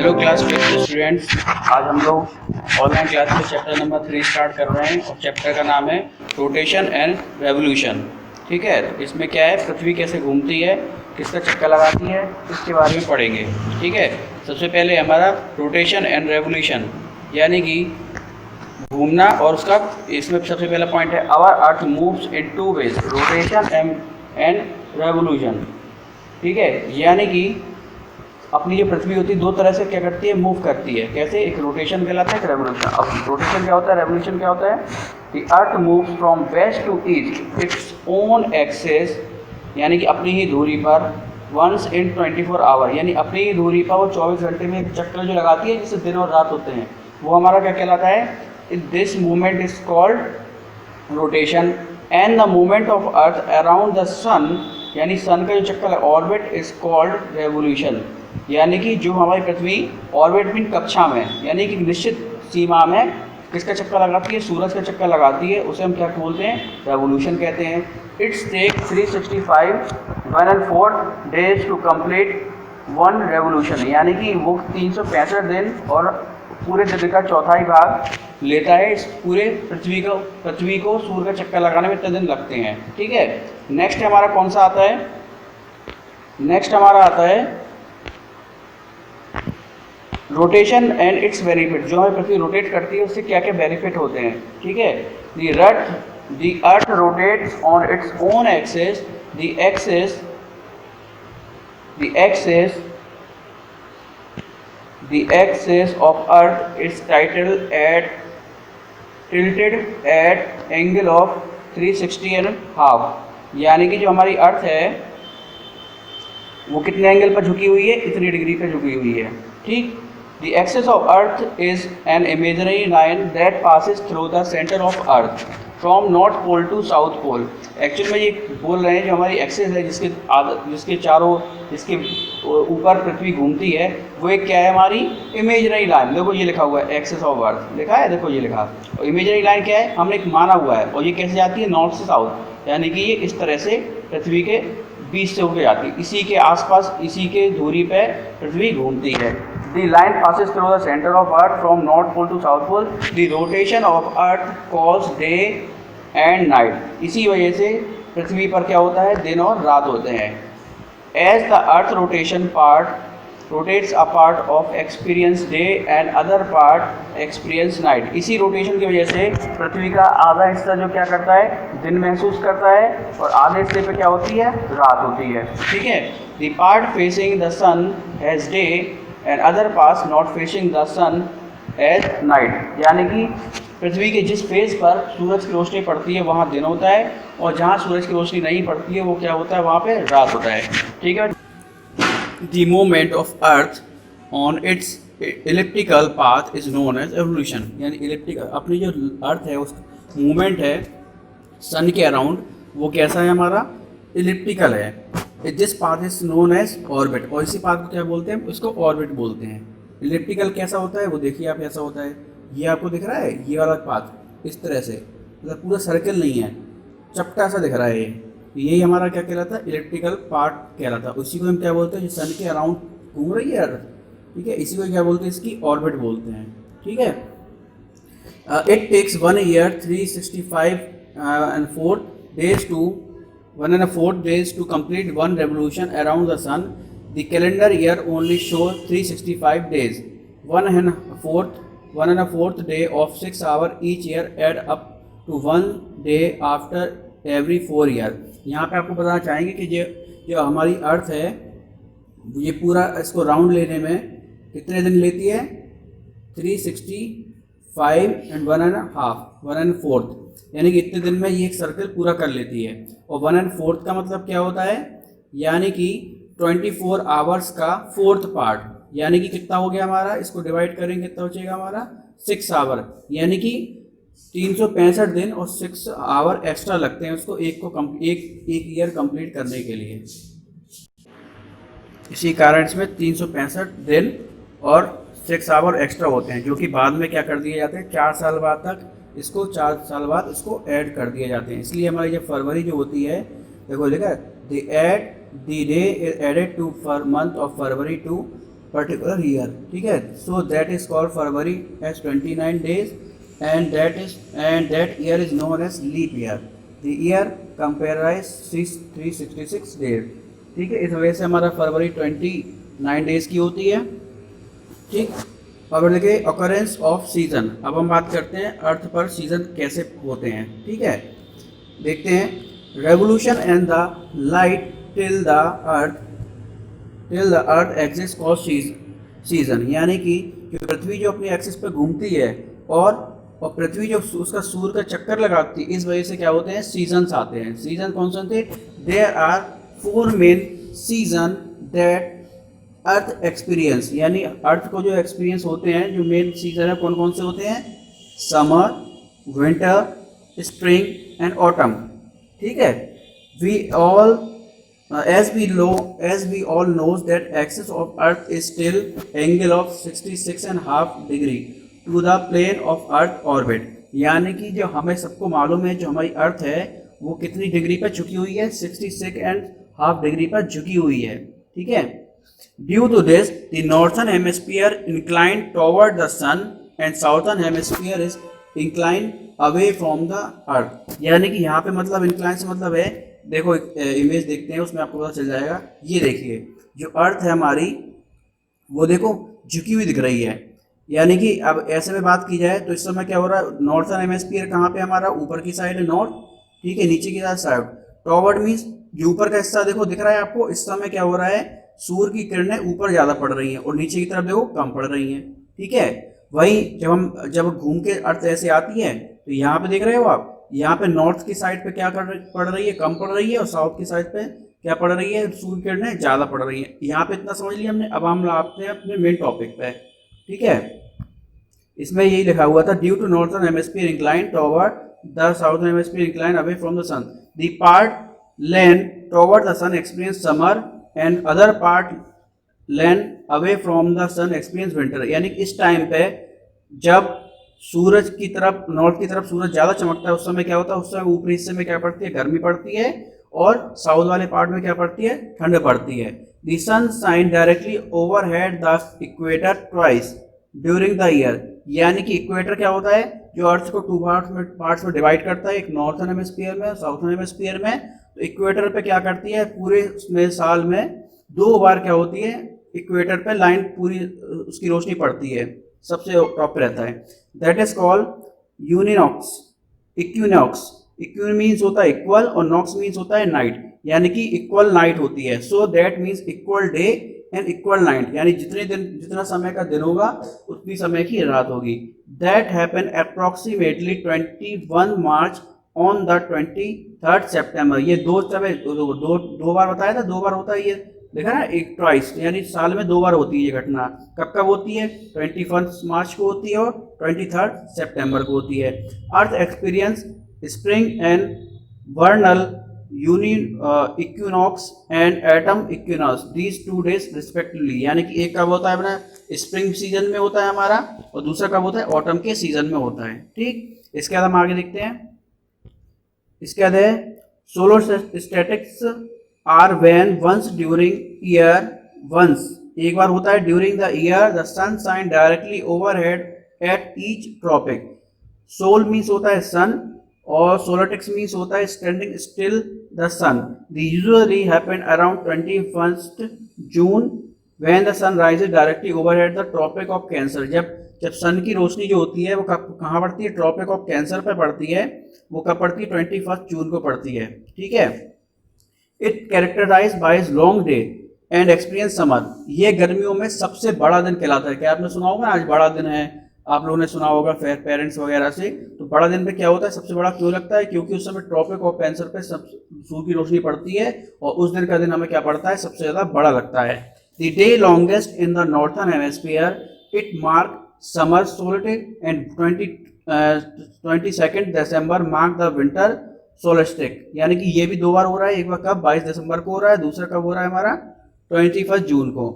Hello class 5 students, आज हम लोग ऑनलाइन क्लास में चैप्टर नंबर 3 स्टार्ट कर रहे हैं और चैप्टर का नाम है रोटेशन एंड रेवोल्यूशन। ठीक है, इसमें क्या है, पृथ्वी कैसे घूमती है, किसका चक्कर लगाती है, इसके बारे में पढ़ेंगे। ठीक है, सबसे पहले हमारा रोटेशन एंड रेवोल्यूशन यानी कि घूमना, और उसका इसमें सबसे पहला पॉइंट है our earth moves in two ways, rotation and revolution. ठीक है, यानी कि अपनी जो पृथ्वी होती है दो तरह से क्या करती है, मूव करती है। कैसे? एक रोटेशन कहलाता है, एक रेवोल्यूशन। अब रोटेशन क्या होता है, रेवोल्यूशन क्या होता है? The earth moves from west to east its own axis, यानी कि अपनी ही दूरी पर, वंस इन 24 आवर, यानी अपनी ही दूरी पर वो 24 घंटे में एक चक्कर जो लगाती है, जिससे दिन और रात होते हैं, वो हमारा क्या कहलाता है? This movement is called rotation. And the movement of earth around the sun, यानी सन का जो चक्कर है, ऑर्बिट इज कॉल्ड रेवोल्यूशन। यानी कि जो हमारी पृथ्वी ऑर्बिट में कक्षा में, यानी कि निश्चित सीमा में किसका चक्कर लगाती है, सूरज का चक्कर लगाती है, उसे हम क्या बोलते हैं? रेवोल्यूशन कहते हैं। It's take 365 1/4 days to complete one revolution, यानी कि वो 365 दिन और पूरे दिन का चौथाई भाग लेता है। इस पूरे पृथ्वी को सूर्य का चक्कर लगाने में इतने दिन लगते हैं। ठीक है, नेक्स्ट हमारा कौन सा आता है? नेक्स्ट हमारा आता है रोटेशन एंड इट्स बेनिफिट। जो हमें पृथ्वी रोटेट करती है उससे क्या क्या बेनिफिट होते हैं। ठीक है, the earth rotates on its own axis, the axis of earth is tilted at angle of 360 and half, यानी कि जो हमारी अर्थ है वो कितने एंगल पर झुकी हुई है? इतनी डिग्री पर झुकी हुई है। ठीक, The axis of Earth is an imaginary line that passes through the center of Earth from North Pole to South Pole। Actual में ये बोल रहे हैं जो हमारी एक्सिस है, जिसके ऊपर पृथ्वी घूमती है, वो एक क्या है? हमारी इमेजिनरी लाइन। देखो ये लिखा हुआ है, एक्सिस ऑफ अर्थ लिखा है, देखो ये लिखा। और इमेजिनरी लाइन क्या है? हमने एक माना हुआ है, और ये कैसे जाती है? नॉर्थ से साउथ, यानी कि ये इस तरह से पृथ्वी के बीच से होकर जाती है, इसी के आसपास, इसी के दूरी पे पृथ्वी घूमती है। The line passes through the center of Earth from North Pole to South Pole. The rotation of Earth causes day and night. इसी वजह से पृथ्वी पर क्या होता है? दिन और रात होते हैं। As the Earth rotation part rotates, a part of experience day and other part experience night। इसी रोटेशन की वजह से पृथ्वी का आधा हिस्सा जो क्या करता है? दिन महसूस करता है, और आधे हिस्से पे क्या होती है? रात होती है। ठीक है, the part facing the sun has day and other parts not facing the sun as night, यानी कि पृथ्वी के जिस फेज पर सूरज की रोशनी पड़ती है वहाँ दिन होता है, और जहाँ सूरज की रोशनी नहीं पड़ती है वो क्या होता है? वहाँ पे रात होता है। ठीक है, The movement of Earth on its elliptical path is known as evolution। यानी इलिप्टिकल, अपनी जो अर्थ है उस मूवमेंट है सन के अराउंड, वो कैसा है? हमारा इलिप्टिकल है। This path is known as orbit, और इसी पाथ को क्या बोलते हैं? उसको ऑर्बिट बोलते हैं। इलिप्टिकल कैसा होता है वो देखिए आप, ऐसा होता है, ये आपको दिख रहा है, ये वाला पाथ इस तरह से, मतलब पूरा सर्कल नहीं है, चपटा सा दिख रहा है, यही हमारा क्या कहलाता है? इलिप्टिकल पार्ट कहलाता है। उसी को हम क्या बोलते हैं? जो सन के अराउंड घूम रही है अर्थ, ठीक है, इसी को क्या बोलते हैं? इसकी ऑर्बिट बोलते हैं। ठीक है, it takes 1 year 365 and 4 days to 1/4 days to complete one revolution around the sun. The calendar year only shows 365 days. 1/4 day of 6 hours each year add up to 1 day after every 4 year। यहाँ पे आपको बताना चाहेंगे कि जो हमारी अर्थ है ये पूरा इसको राउंड लेने में कितने दिन लेती है? 365 and 1/4, यानी कि इतने दिन में ये एक सर्कल पूरा कर लेती है। और 1/4 का मतलब क्या होता है? यानी कि 24 आवर्स का 4th पार्ट, यानी कि कितना हो गया हमारा? इसको डिवाइड करेंगे कितना बचेगा हमारा? 6 आवर, यानी कि 365 दिन और 6 आवर एक्स्ट्रा लगते हैं उसको एक ईयर कंप्लीट करने के लिए। इसी कारण इसमें 365 दिन और 6 आवर एक्स्ट्रा होते हैं, जो कि बाद में क्या कर दिए जाते हैं? 4 साल बाद तक इसको 4 साल बाद इसको ऐड कर दिए जाते हैं। इसलिए हमारी जो फरवरी जो होती है, देखो लिखा है the day is added to month of February to particular year, ठीक है. So that is called February as 29 days, and that year is known as leap year. The year comprise 366 days, ठीक है. इस वजह से हमारा फरवरी 29 डेज की होती है, ठीक. अब देखिए ऑकरेंस ऑफ सीजन. अब हम बात करते हैं अर्थ पर सीजन कैसे होते हैं, ठीक है. देखते हैं. Revolution and the light till the earth axis cause season, यानी कि पृथ्वी जो अपनी एक्सिस पे घूमती है और पृथ्वी जो उसका सूर्य का चक्कर लगाती है, इस वजह से क्या होते हैं, सीजन्स आते हैं. सीजन कौन से थे? There are 4 main season that earth experience, यानी अर्थ को जो एक्सपीरियंस होते हैं, जो मेन सीजन है कौन कौन से होते हैं? Summer, winter, spring and autumn, ठीक है. We all as we all knows that axis of earth is still angle of 66.5 degree to the plane of earth orbit, यानी कि जो हमें सबको मालूम है जो हमारी अर्थ है वो कितनी डिग्री पर झुकी हुई है? 66.5 डिग्री पर झुकी हुई है, ठीक है. Due to this the northern hemisphere inclined toward the sun and southern hemisphere is inclined away from the earth, यानी कि यहाँ पे मतलब इंक्लाइन से मतलब है, देखो इमेज देखते हैं उसमें आपको पता चल जाएगा. ये देखिए जो अर्थ है हमारी वो देखो झुकी हुई दिख रही है, यानी कि अब ऐसे में बात की जाए तो इस समय क्या हो रहा है? नॉर्थर्न हेमिस्फीयर कहाँ पे हमारा? ऊपर की साइड है नॉर्थ, ठीक है. नीचे की साइड टॉवर्ड मीन्स जो ऊपर का हिस्सा देखो दिख रहा है आपको. इस समय क्या हो रहा है? सूर्य की किरणें ऊपर ज़्यादा पड़ रही हैं और नीचे की तरफ देखो कम पड़ रही हैं, ठीक है. वही जब घूम के अर्थ ऐसे आती है तो यहाँ पे देख रहे हो आप, यहाँ पे नॉर्थ की साइड पे क्या पड़ रही है? कम पड़ रही है. और साउथ की साइड पे क्या पड़ रही है? सूर्य किरणें ज़्यादा पड़ रही है. यहाँ पे इतना समझ लिया हमने. अब हम आते हैं अपने मेन टॉपिक पे, ठीक है. इसमें यही लिखा हुआ था, due to northern hemisphere incline toward the southern hemisphere incline away from the sun, the part land toward the sun experience summer and other part land away from the sun experience winter, यानी इस time पे जब सूरज की तरफ, north की तरफ सूरज ज़्यादा चमकता है उस समय क्या होता है? उस समय ऊपरी हिस्से में क्या पड़ती है? गर्मी पड़ती है. और साउथ वाले पार्ट में क्या पड़ती है? ठंड पड़ती है. The sun shine directly overhead the equator twice during the year, यानी कि इक्वेटर क्या होता है? जो अर्थ को 2 पार्ट्स में डिवाइड करता है, एक नॉर्थर्न हेमिस्फीयर में, साउथर्न हेमिस्फीयर में. तो इक्वेटर पे क्या करती है? पूरे उसमें साल में 2 बार क्या होती है? इक्वेटर पे लाइन पूरी उसकी रोशनी पड़ती है, सबसे टॉप पे रहता है. That is called uninox, equinox. Equin means होता है इक्वल और नॉक्स मीन्स होता है नाइट, यानी कि इक्वल नाइट होती है. So that means equal day and equal night, यानी जितना समय का दिन होगा उतनी समय की रात होगी. That happen approximately 21 march on the 23 सितंबर. ये दो बार बताया था, 2 बार होता है ये, देखा ना, एक ट्वाइस, यानी साल में 2 बार होती है ये घटना. कब कब होती है? 21 मार्च को होती है और 23 सितंबर को होती है. Earth experience spring and vernal equinox and autumn equinox these 2 days respectively, यानी कि एक कब होता है अपना? स्प्रिंग सीजन में होता है हमारा, और दूसरा कब होता है? ऑटम के सीजन में होता है, ठीक. इसके बाद हम आगे देखते हैं. इसके बाद है solstices are when once during year, once एक बार होता है during the year the sun shine directly overhead at each tropic. Sol means होता है सन और सोलरटिक्स मीन्स होता है standing still the sun. The usually happen around 21 June when the sun rises directly overhead the tropic of cancer. जब sun की रोशनी जो होती है वो कहाँ पड़ती है? ट्रॉपिक ऑफ कैंसर पे पड़ती है. वो कब पड़ती है? 21 जून को पड़ती है, ठीक है. It characterise by long day and experience summer. ये गर्मियों में सबसे बड़ा दिन कहलाता है. क्या आपने सुना होगा आज बड़ा दिन है, आप लोगों ने सुना होगा पेरेंट्स वगैरह से. तो बड़ा दिन पे क्या होता है? सबसे बड़ा क्यों लगता है? क्योंकि उस समय ट्रॉपिक ऑफ कैंसर पे सूर्य की रोशनी पड़ती है और उस दिन का दिन हमें क्या पड़ता है? सबसे ज़्यादा बड़ा लगता है. The day longest in the northern hemisphere, it mark summer solstice and 22 December mark the winter solstice, यानी कि ये भी 2 बार हो रहा है. एक बार कब? 22 दिसंबर को हो रहा है, दूसरा कब हो रहा है हमारा? 21 जून को.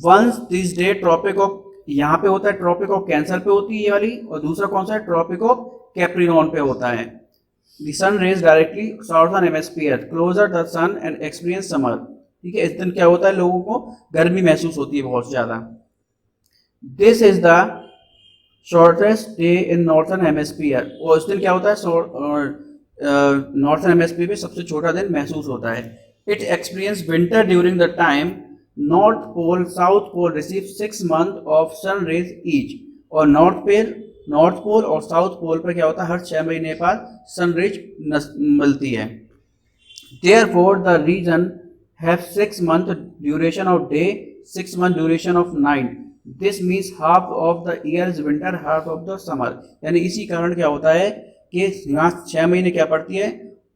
Once this day tropic of, यहाँ पे होता है ट्रॉपिक ऑफ कैंसर पे होती है ये वाली, और दूसरा कौन सा है? ट्रॉपिक ऑफ कैप्रिकॉर्न पे होता है. The sun rays directly southern hemisphere closer the sun and experience summer, ठीक है, इस दिन क्या होता है, लोगों को गर्मी महसूस होती है बहुत ज़्यादा। This is the shortest day in northern hemisphere, और इस दिन क्या होता है, नॉर्थर्न हेमिस्फीयर में सबसे छोटा दिन महसूस होता है। It experience winter during the time north pole south pole receive 6 month of sun rays each, और नॉर्थ पोल और साउथ पोल पर क्या होता है, हर 6 महीने बाद सन रेज मिलती है। Therefore, the region have 6 month duration of day, 6 month duration of night. This means half of the year is winter, half of the summer. यानी इसी कारण क्या होता है कि यहाँ 6 महीने क्या पड़ती है,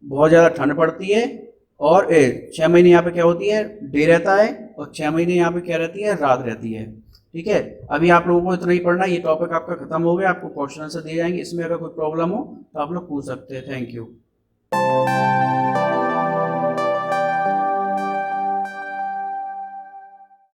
बहुत ज़्यादा ठंड पड़ती है, और 6 महीने यहाँ पे क्या होती है, डे रहता है, और 6 महीने यहाँ पे क्या रहती है, रात रहती है। ठीक है, अभी आप लोगों को इतना ही पढ़ना, ये टॉपिक आपका खत्म हो गया, आपको क्वेश्चन आंसर दिए जाएंगे, इसमें अगर कोई प्रॉब्लम हो तो आप लोग पूछ सकते हैं। Thank you.